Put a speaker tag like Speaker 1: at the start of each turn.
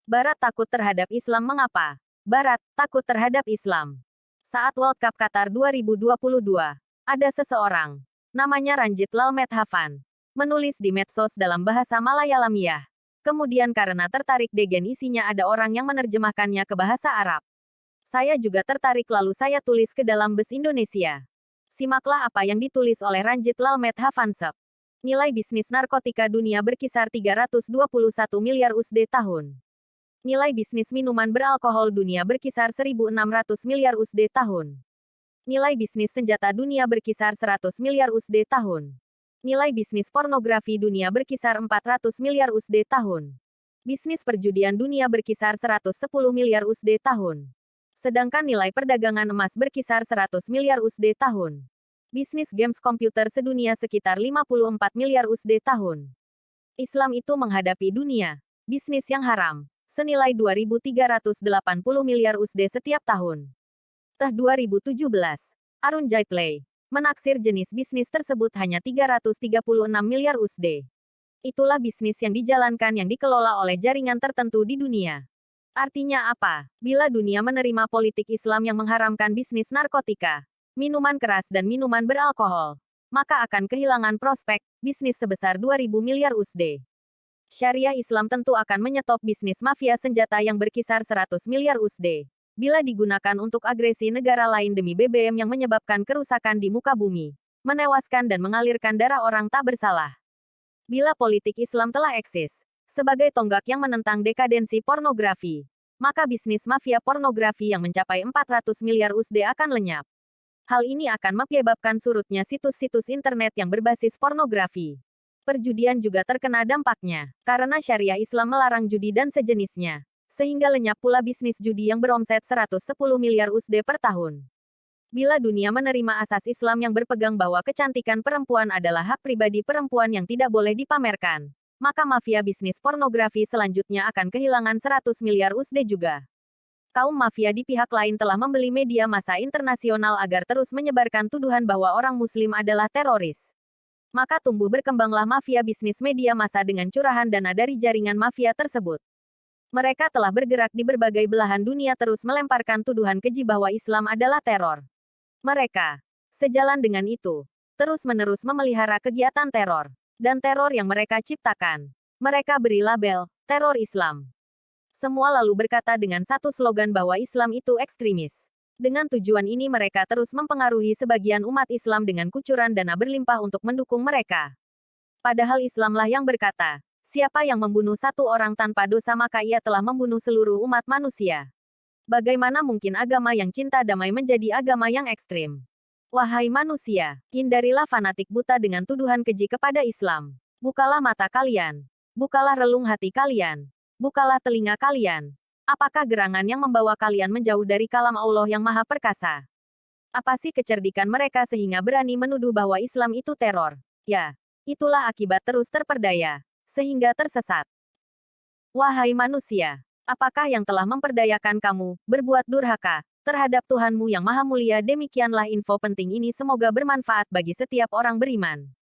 Speaker 1: Barat takut terhadap Islam. Mengapa? Barat takut terhadap Islam. Saat World Cup Qatar 2022, ada seseorang, namanya Ranjit Lalmethavan, menulis di medsos dalam bahasa Malayalamiyah. Kemudian karena tertarik dengan isinya ada orang yang menerjemahkannya ke bahasa Arab. Saya juga tertarik lalu saya tulis ke dalam bahasa Indonesia. Simaklah apa yang ditulis oleh Ranjit Lalmethavan. Nilai bisnis narkotika dunia berkisar 321 miliar USD tahun. Nilai bisnis minuman beralkohol dunia berkisar 1.600 miliar USD tahun. Nilai bisnis senjata dunia berkisar 100 miliar USD tahun. Nilai bisnis pornografi dunia berkisar 400 miliar USD tahun. Bisnis perjudian dunia berkisar 110 miliar USD tahun. Sedangkan nilai perdagangan emas berkisar 100 miliar USD tahun. Bisnis games komputer sedunia sekitar 54 miliar USD tahun. Islam itu menghadapi dunia bisnis yang haram, senilai 2.380 miliar USD setiap tahun. Teh 2017, Arun Jaitley menaksir jenis bisnis tersebut hanya 336 miliar USD. Itulah bisnis yang dijalankan yang dikelola oleh jaringan tertentu di dunia. Artinya apa? Bila dunia menerima politik Islam yang mengharamkan bisnis narkotika, minuman keras dan minuman beralkohol, maka akan kehilangan prospek bisnis sebesar 2.000 miliar USD. Syariah Islam tentu akan menyetop bisnis mafia senjata yang berkisar 100 miliar USD. Bila digunakan untuk agresi negara lain demi BBM yang menyebabkan kerusakan di muka bumi, menewaskan dan mengalirkan darah orang tak bersalah. Bila politik Islam telah eksis sebagai tonggak yang menentang dekadensi pornografi, maka bisnis mafia pornografi yang mencapai 400 miliar USD akan lenyap. Hal ini akan menyebabkan surutnya situs-situs internet yang berbasis pornografi. Perjudian juga terkena dampaknya, karena syariah Islam melarang judi dan sejenisnya, sehingga lenyap pula bisnis judi yang beromset 110 miliar USD per tahun. Bila dunia menerima asas Islam yang berpegang bahwa kecantikan perempuan adalah hak pribadi perempuan yang tidak boleh dipamerkan, maka mafia bisnis pornografi selanjutnya akan kehilangan 100 miliar USD juga. Kaum mafia di pihak lain telah membeli media massa internasional agar terus menyebarkan tuduhan bahwa orang Muslim adalah teroris. Maka tumbuh berkembanglah mafia bisnis media massa dengan curahan dana dari jaringan mafia tersebut. Mereka telah bergerak di berbagai belahan dunia terus melemparkan tuduhan keji bahwa Islam adalah teror. Mereka, sejalan dengan itu, terus-menerus memelihara kegiatan teror. Dan teror yang mereka ciptakan, mereka beri label, teror Islam. Semua lalu berkata dengan satu slogan bahwa Islam itu ekstremis. Dengan tujuan ini mereka terus mempengaruhi sebagian umat Islam dengan kucuran dana berlimpah untuk mendukung mereka. Padahal Islamlah yang berkata, siapa yang membunuh satu orang tanpa dosa maka ia telah membunuh seluruh umat manusia. Bagaimana mungkin agama yang cinta damai menjadi agama yang ekstrim? Wahai manusia, hindarilah fanatik buta dengan tuduhan keji kepada Islam. Bukalah mata kalian. Bukalah relung hati kalian. Bukalah telinga kalian. Apakah gerangan yang membawa kalian menjauh dari kalam Allah yang Maha Perkasa? Apa sih kecerdikan mereka sehingga berani menuduh bahwa Islam itu teror? Ya, itulah akibat terus terperdaya, sehingga tersesat. Wahai manusia, apakah yang telah memperdayakan kamu berbuat durhaka terhadap Tuhanmu yang Maha Mulia? Demikianlah info penting ini, semoga bermanfaat bagi setiap orang beriman.